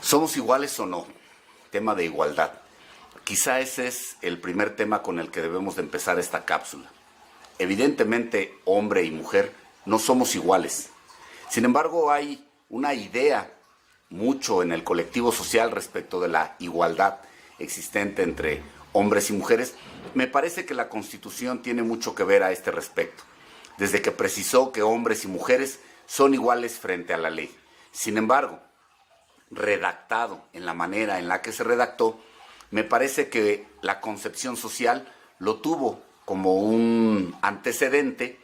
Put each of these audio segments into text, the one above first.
¿Somos iguales o no? Tema de igualdad. Quizá ese es el primer tema con el que debemos de empezar esta cápsula. Evidentemente, hombre y mujer no somos iguales. Sin embargo, hay una idea mucho en el colectivo social respecto de la igualdad existente entre hombres y mujeres. Me parece que la Constitución tiene mucho que ver a este respecto, desde que precisó que hombres y mujeres son iguales frente a la ley. Sin embargo, redactado en la manera en la que se redactó, me parece que la concepción social lo tuvo como un antecedente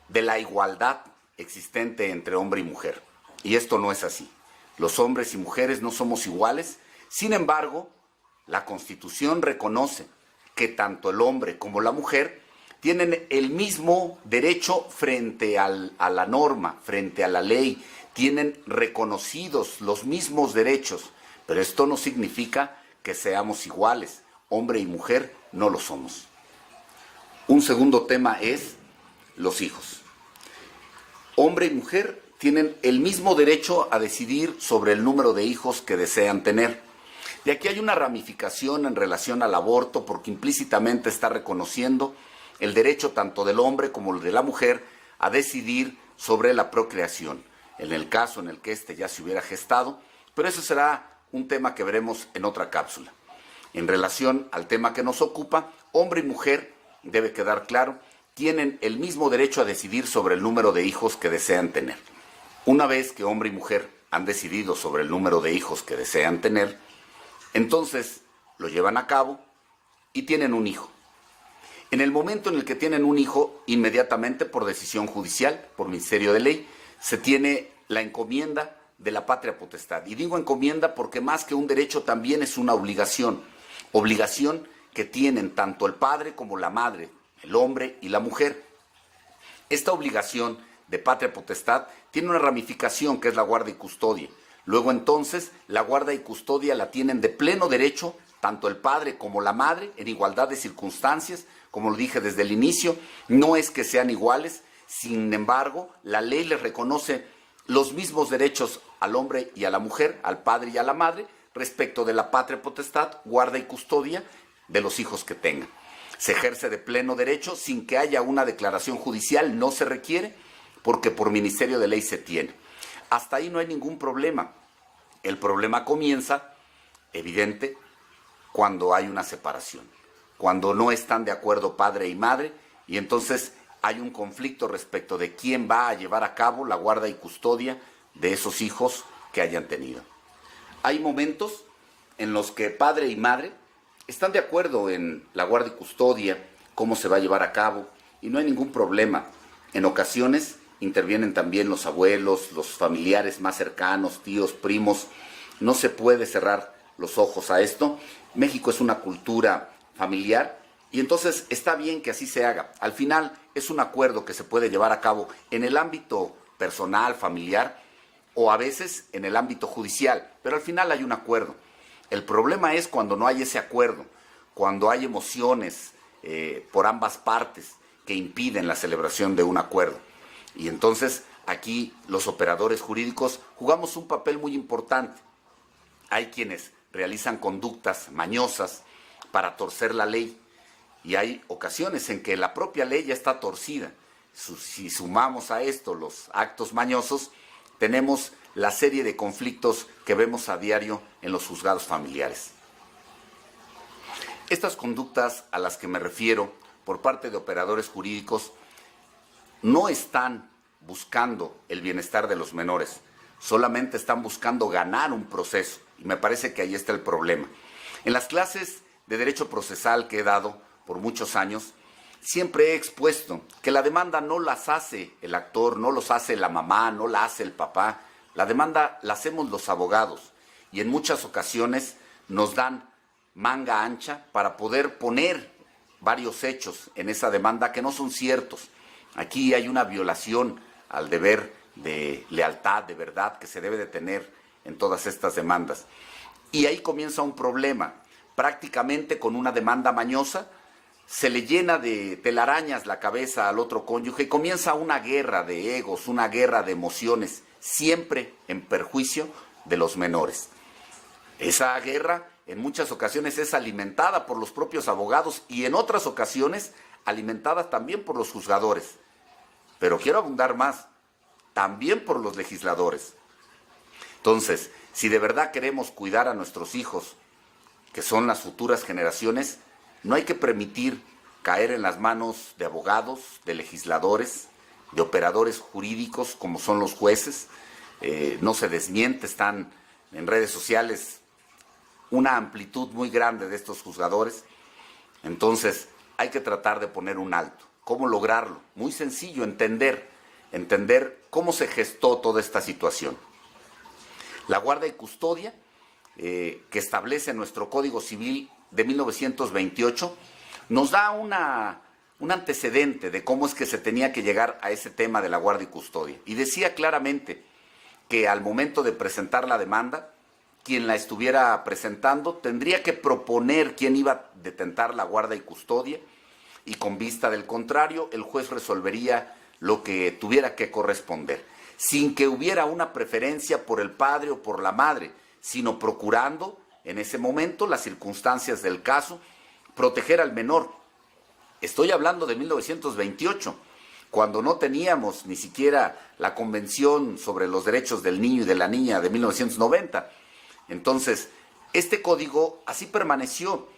de la igualdad existente entre hombre y mujer. Y esto no es así. Los hombres y mujeres no somos iguales. Sin embargo, la Constitución reconoce que tanto el hombre como la mujer tienen el mismo derecho frente a la norma, frente a la ley, tienen reconocidos los mismos derechos, pero esto no significa que seamos iguales. Hombre y mujer no lo somos. Un segundo tema es los hijos. Hombre y mujer tienen el mismo derecho a decidir sobre el número de hijos que desean tener. De aquí hay una ramificación en relación al aborto, porque implícitamente está reconociendo el derecho tanto del hombre como el de la mujer a decidir sobre la procreación, en el caso en el que éste ya se hubiera gestado, pero eso será un tema que veremos en otra cápsula. En relación al tema que nos ocupa, hombre y mujer, debe quedar claro, tienen el mismo derecho a decidir sobre el número de hijos que desean tener. Una vez que hombre y mujer han decidido sobre el número de hijos que desean tener, entonces lo llevan a cabo y tienen un hijo. En el momento en el que tienen un hijo, inmediatamente por decisión judicial, por ministerio de ley, se tiene la encomienda de la patria potestad. Y digo encomienda porque más que un derecho también es una obligación. Obligación que tienen tanto el padre como la madre, el hombre y la mujer. Esta obligación de patria potestad tiene una ramificación que es la guarda y custodia. Luego entonces la guarda y custodia la tienen de pleno derecho tanto el padre como la madre en igualdad de circunstancias. Como lo dije desde el inicio, no es que sean iguales, sin embargo, la ley les reconoce los mismos derechos al hombre y a la mujer, al padre y a la madre, respecto de la patria potestad, guarda y custodia de los hijos que tengan. Se ejerce de pleno derecho sin que haya una declaración judicial, no se requiere, porque por ministerio de ley se tiene. Hasta ahí no hay ningún problema. El problema comienza, evidente, cuando hay una separación, cuando no están de acuerdo padre y madre, y entonces hay un conflicto respecto de quién va a llevar a cabo la guarda y custodia de esos hijos que hayan tenido. Hay momentos en los que padre y madre están de acuerdo en la guarda y custodia, cómo se va a llevar a cabo, y no hay ningún problema. En ocasiones intervienen también los abuelos, los familiares más cercanos, tíos, primos. No se puede cerrar los ojos a esto. México es una cultura familiar y entonces está bien que así se haga. Al final es un acuerdo que se puede llevar a cabo en el ámbito personal, familiar, o a veces en el ámbito judicial, pero al final hay un acuerdo. El problema es cuando no hay ese acuerdo, cuando hay emociones por ambas partes que impiden la celebración de un acuerdo. Y entonces aquí los operadores jurídicos jugamos un papel muy importante. Hay quienes realizan conductas mañosas para torcer la ley y hay ocasiones en que la propia ley ya está torcida. Si sumamos a esto los actos mañosos, tenemos la serie de conflictos que vemos a diario en los juzgados familiares. Estas conductas a las que me refiero por parte de operadores jurídicos no están buscando el bienestar de los menores, solamente están buscando ganar un proceso, y me parece que ahí está el problema. En las clases de derecho procesal que he dado por muchos años, siempre he expuesto que la demanda no las hace el actor, no los hace la mamá, no la hace el papá, la demanda la hacemos los abogados, y en muchas ocasiones nos dan manga ancha para poder poner varios hechos en esa demanda que no son ciertos. Aquí hay una violación al deber de lealtad, de verdad, que se debe de tener en todas estas demandas. Y ahí comienza un problema. Prácticamente con una demanda mañosa se le llena de telarañas la cabeza al otro cónyuge y comienza una guerra de egos, una guerra de emociones, siempre en perjuicio de los menores. Esa guerra en muchas ocasiones es alimentada por los propios abogados y en otras ocasiones alimentada también por los juzgadores. Pero quiero abundar más, también por los legisladores. Entonces, si de verdad queremos cuidar a nuestros hijos, que son las futuras generaciones, no hay que permitir caer en las manos de abogados, de legisladores, de operadores jurídicos como son los jueces. No se desmiente, están en redes sociales una amplitud muy grande de estos juzgadores. Entonces, hay que tratar de poner un alto. ¿Cómo lograrlo? Muy sencillo, entender cómo se gestó toda esta situación. La guarda y custodia, que establece nuestro Código Civil de 1928, nos da un antecedente de cómo es que se tenía que llegar a ese tema de la guarda y custodia. Y decía claramente que al momento de presentar la demanda, quien la estuviera presentando tendría que proponer quién iba a detentar la guarda y custodia, y con vista del contrario, el juez resolvería lo que tuviera que corresponder, sin que hubiera una preferencia por el padre o por la madre, sino procurando, en ese momento, las circunstancias del caso, proteger al menor. Estoy hablando de 1928, cuando no teníamos ni siquiera la Convención sobre los Derechos del Niño y de la Niña de 1990. Entonces, este código así permaneció.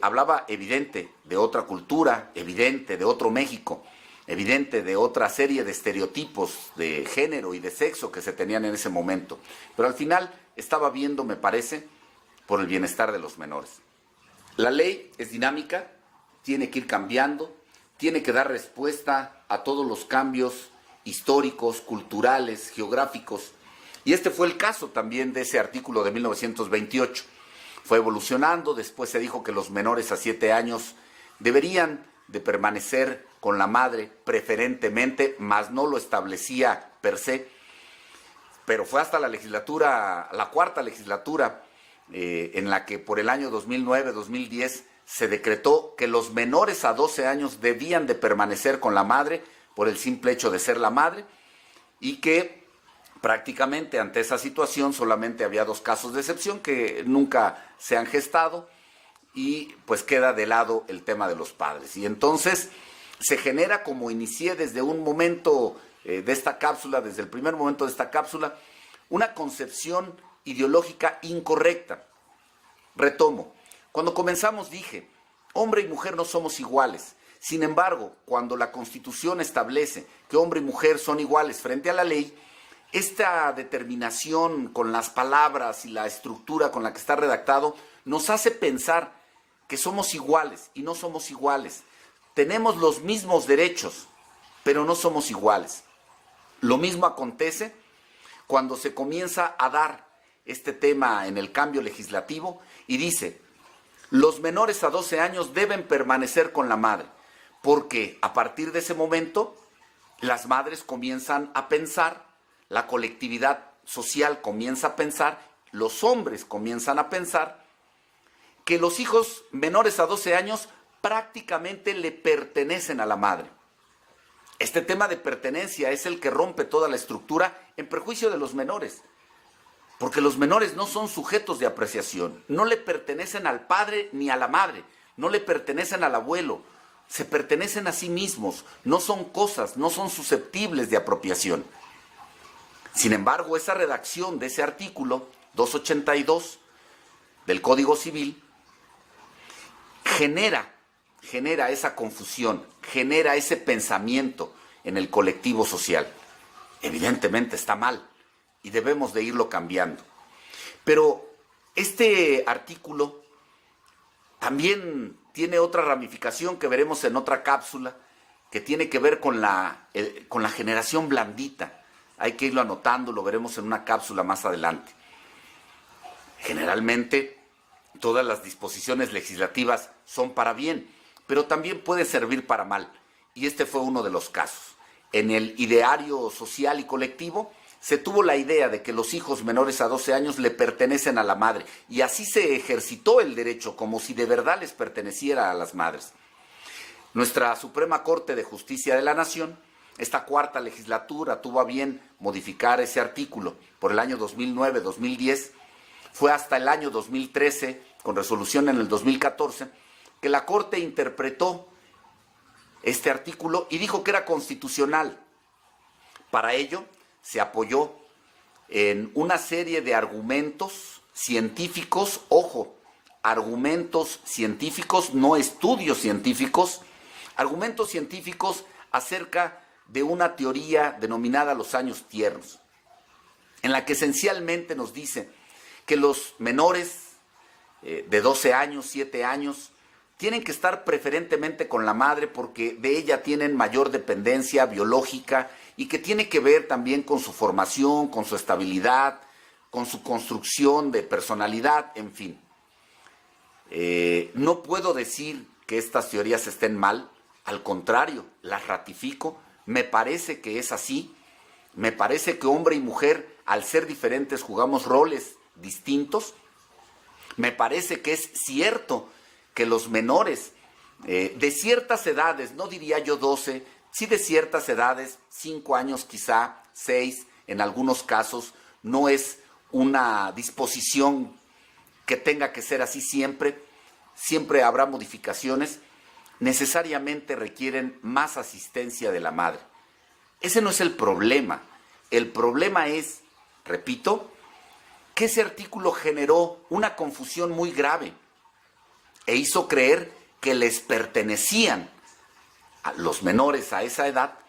Hablaba evidente de otra cultura, evidente de otro México, evidente de otra serie de estereotipos de género y de sexo que se tenían en ese momento. Pero al final estaba viendo, me parece, por el bienestar de los menores. La ley es dinámica, tiene que ir cambiando, tiene que dar respuesta a todos los cambios históricos, culturales, geográficos. Y este fue el caso también de ese artículo de 1928. Fue evolucionando, después se dijo que los menores a 7 años deberían de permanecer con la madre preferentemente, mas no lo establecía per se. Pero fue hasta la cuarta legislatura, en la que por el año 2009-2010 se decretó que los menores a 12 años debían de permanecer con la madre por el simple hecho de ser la madre, y que prácticamente ante esa situación solamente había 2 casos de excepción que nunca se han gestado, y pues queda de lado el tema de los padres. Y entonces se genera, como inicié desde un momento de esta cápsula, desde el primer momento de esta cápsula, una concepción ideológica incorrecta. Retomo, cuando comenzamos dije, hombre y mujer no somos iguales. Sin embargo, cuando la Constitución establece que hombre y mujer son iguales frente a la ley, esta determinación con las palabras y la estructura con la que está redactado nos hace pensar que somos iguales y no somos iguales. Tenemos los mismos derechos, pero no somos iguales. Lo mismo acontece cuando se comienza a dar este tema en el cambio legislativo y dice, los menores a 12 años deben permanecer con la madre, porque a partir de ese momento las madres comienzan a pensar, la colectividad social comienza a pensar, los hombres comienzan a pensar que los hijos menores a 12 años prácticamente le pertenecen a la madre. Este tema de pertenencia es el que rompe toda la estructura en perjuicio de los menores, porque los menores no son sujetos de apreciación, no le pertenecen al padre ni a la madre, no le pertenecen al abuelo, se pertenecen a sí mismos, no son cosas, no son susceptibles de apropiación. Sin embargo, esa redacción de ese artículo 282 del Código Civil genera esa confusión, genera ese pensamiento en el colectivo social. Evidentemente está mal y debemos de irlo cambiando. Pero este artículo también tiene otra ramificación que veremos en otra cápsula, que tiene que ver con la generación blandita. Hay que irlo anotando, lo veremos en una cápsula más adelante. Generalmente, todas las disposiciones legislativas son para bien, pero también puede servir para mal. Y este fue uno de los casos. En el ideario social y colectivo se tuvo la idea de que los hijos menores a 12 años le pertenecen a la madre, y así se ejercitó el derecho como si de verdad les perteneciera a las madres. Nuestra Suprema Corte de Justicia de la Nación, esta cuarta legislatura, tuvo a bien modificar ese artículo por el año 2009-2010. Fue hasta el año 2013, con resolución en el 2014, que la Corte interpretó este artículo y dijo que era constitucional. Para ello se apoyó en una serie de argumentos científicos, ojo, argumentos científicos, no estudios científicos, argumentos científicos acerca de una teoría denominada los años tiernos, en la que esencialmente nos dice que los menores de 12 años, 7 años, tienen que estar preferentemente con la madre porque de ella tienen mayor dependencia biológica y que tiene que ver también con su formación, con su estabilidad, con su construcción de personalidad, en fin. No puedo decir que estas teorías estén mal, al contrario, las ratifico, me parece que es así, me parece que hombre y mujer, al ser diferentes, jugamos roles distintos, me parece que es cierto que los menores de ciertas edades, no diría yo 12, sí de ciertas edades, 5 años quizá, 6, en algunos casos, no es una disposición que tenga que ser así siempre, siempre habrá modificaciones, necesariamente requieren más asistencia de la madre. Ese no es el problema es, repito, que ese artículo generó una confusión muy grave e hizo creer que les pertenecían a los menores a esa edad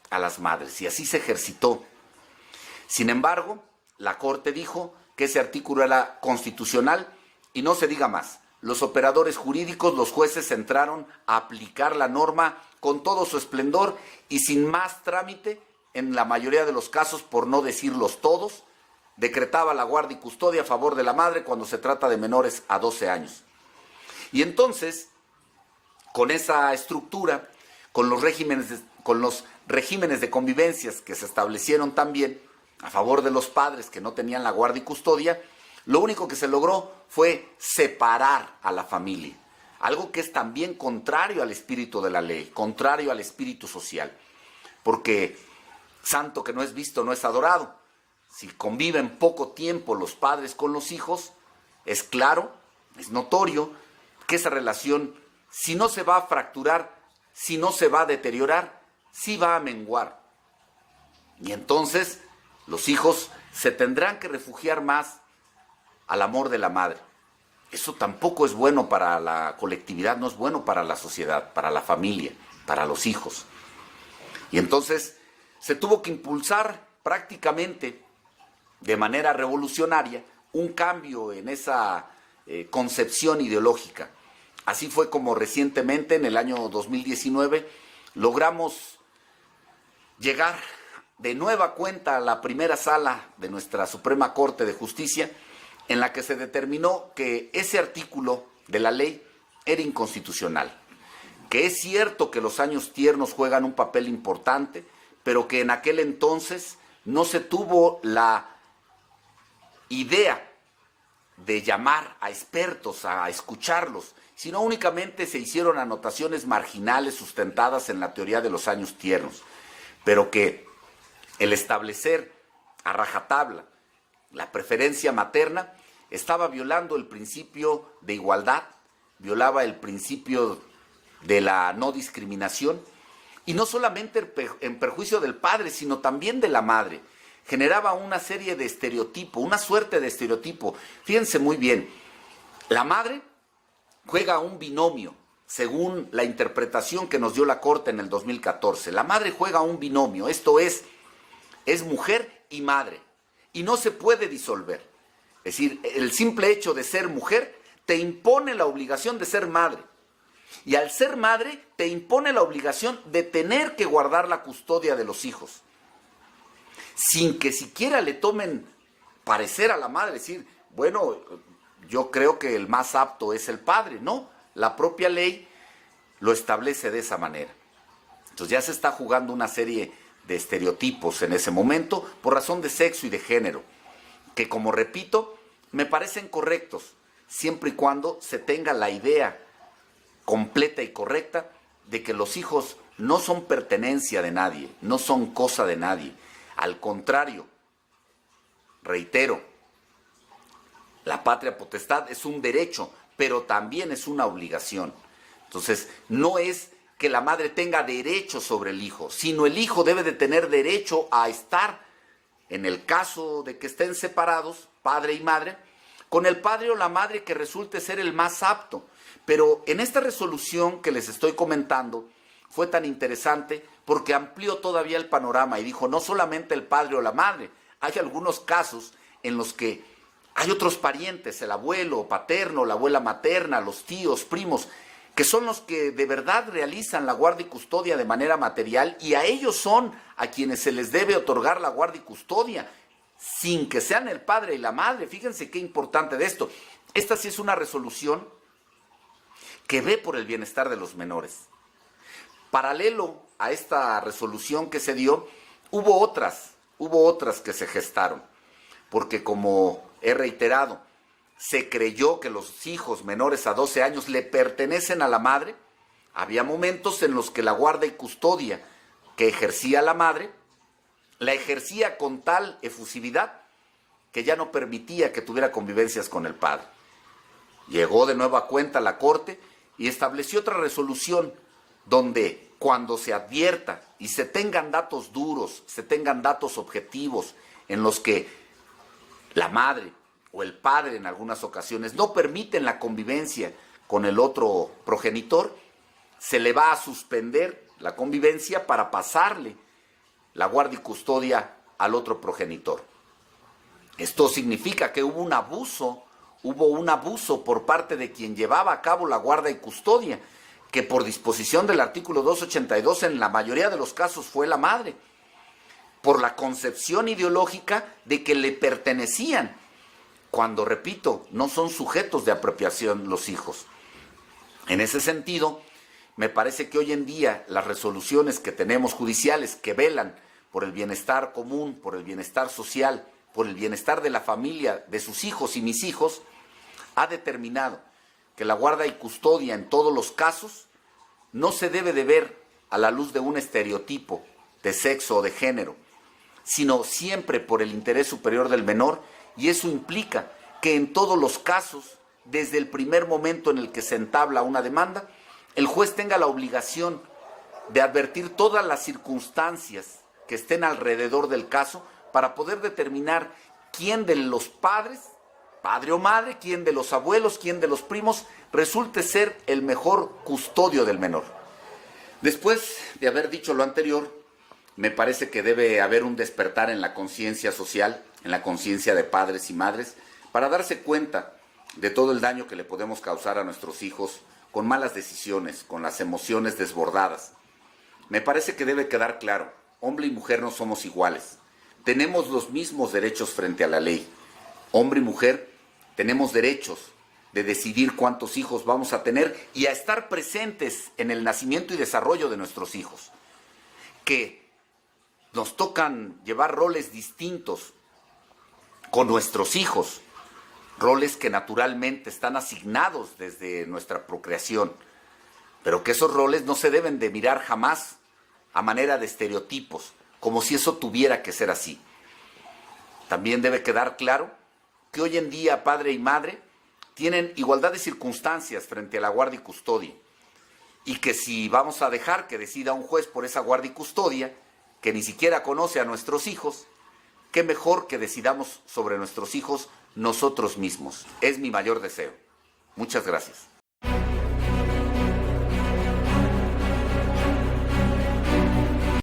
a las madres, y así se ejercitó. Sin embargo, la Corte dijo que ese artículo era constitucional y no se diga más. Los operadores jurídicos, los jueces, entraron a aplicar la norma con todo su esplendor y sin más trámite, en la mayoría de los casos, por no decirlos todos, decretaba la guardia y custodia a favor de la madre cuando se trata de menores a 12 años. Y entonces, con esa estructura, con los regímenes de convivencias que se establecieron también a favor de los padres que no tenían la guardia y custodia, lo único que se logró fue separar a la familia, algo que es también contrario al espíritu de la ley, contrario al espíritu social, porque santo que no es visto no es adorado. Si conviven poco tiempo los padres con los hijos, es claro, es notorio que esa relación, si no se va a fracturar, si no se va a deteriorar, sí va a menguar. Y entonces los hijos se tendrán que refugiar más al amor de la madre. Eso tampoco es bueno para la colectividad, no es bueno para la sociedad, para la familia, para los hijos. Y entonces se tuvo que impulsar prácticamente de manera revolucionaria un cambio en esa concepción ideológica. Así fue como recientemente, en el año 2019, logramos llegar de nueva cuenta a la primera sala de nuestra Suprema Corte de Justicia, en la que se determinó que ese artículo de la ley era inconstitucional, que es cierto que los años tiernos juegan un papel importante, pero que en aquel entonces no se tuvo la idea de llamar a expertos, a escucharlos, sino únicamente se hicieron anotaciones marginales sustentadas en la teoría de los años tiernos, pero que el establecer a rajatabla la preferencia materna estaba violando el principio de igualdad, violaba el principio de la no discriminación, y no solamente en perjuicio del padre, sino también de la madre. Generaba una serie de estereotipos, una suerte de estereotipo. Fíjense muy bien, la madre juega un binomio, según la interpretación que nos dio la Corte en el 2014. La madre juega un binomio, esto es mujer y madre, y no se puede disolver. Es decir, el simple hecho de ser mujer te impone la obligación de ser madre. Y al ser madre te impone la obligación de tener que guardar la custodia de los hijos, sin que siquiera le tomen parecer a la madre, decir, bueno, yo creo que el más apto es el padre. No, la propia ley lo establece de esa manera. Entonces ya se está jugando una serie de estereotipos en ese momento por razón de sexo y de género, que, como repito, me parecen correctos, siempre y cuando se tenga la idea completa y correcta de que los hijos no son pertenencia de nadie, no son cosa de nadie. Al contrario, reitero, la patria potestad es un derecho, pero también es una obligación. Entonces, no es que la madre tenga derecho sobre el hijo, sino el hijo debe de tener derecho a estar, en el caso de que estén separados, padre y madre, con el padre o la madre que resulte ser el más apto. Pero en esta resolución que les estoy comentando, fue tan interesante porque amplió todavía el panorama y dijo, no solamente el padre o la madre, hay algunos casos en los que hay otros parientes, el abuelo paterno, la abuela materna, los tíos, primos, que son los que de verdad realizan la guardia y custodia de manera material, y a ellos son a quienes se les debe otorgar la guardia y custodia, sin que sean el padre y la madre. Fíjense qué importante de esto. Esta sí es una resolución que ve por el bienestar de los menores. Paralelo a esta resolución que se dio, hubo otras que se gestaron, porque como he reiterado, se creyó que los hijos menores a 12 años le pertenecen a la madre. Había momentos en los que la guardia y custodia que ejercía la madre, la ejercía con tal efusividad que ya no permitía que tuviera convivencias con el padre. Llegó de nueva cuenta a la Corte y estableció otra resolución donde cuando se advierta y se tengan datos duros, se tengan datos objetivos en los que la madre o el padre en algunas ocasiones no permiten la convivencia con el otro progenitor, se le va a suspender la convivencia para pasarle la guardia y custodia al otro progenitor. Esto significa que hubo un abuso por parte de quien llevaba a cabo la guardia y custodia, que por disposición del artículo 282 en la mayoría de los casos fue la madre, por la concepción ideológica de que le pertenecían, cuando, repito, no son sujetos de apropiación los hijos. En ese sentido, me parece que hoy en día las resoluciones que tenemos judiciales que velan por el bienestar común, por el bienestar social, por el bienestar de la familia, de sus hijos y mis hijos, ha determinado que la guardia y custodia en todos los casos no se debe de ver a la luz de un estereotipo de sexo o de género, sino siempre por el interés superior del menor, y eso implica que en todos los casos, desde el primer momento en el que se entabla una demanda, el juez tenga la obligación de advertir todas las circunstancias que estén alrededor del caso para poder determinar quién de los padres, padre o madre, quién de los abuelos, quién de los primos, resulte ser el mejor custodio del menor. Después de haber dicho lo anterior, me parece que debe haber un despertar en la conciencia social, en la conciencia de padres y madres, para darse cuenta de todo el daño que le podemos causar a nuestros hijos con malas decisiones, con las emociones desbordadas. Me parece que debe quedar claro, hombre y mujer no somos iguales. Tenemos los mismos derechos frente a la ley. Hombre y mujer tenemos derechos de decidir cuántos hijos vamos a tener y a estar presentes en el nacimiento y desarrollo de nuestros hijos. Que nos tocan llevar roles distintos con nuestros hijos, roles que naturalmente están asignados desde nuestra procreación, pero que esos roles no se deben de mirar jamás a manera de estereotipos, como si eso tuviera que ser así. También debe quedar claro que hoy en día padre y madre tienen igualdad de circunstancias frente a la guardia y custodia, y que si vamos a dejar que decida un juez por esa guardia y custodia, que ni siquiera conoce a nuestros hijos, qué mejor que decidamos sobre nuestros hijos nosotros mismos. Es mi mayor deseo. Muchas gracias.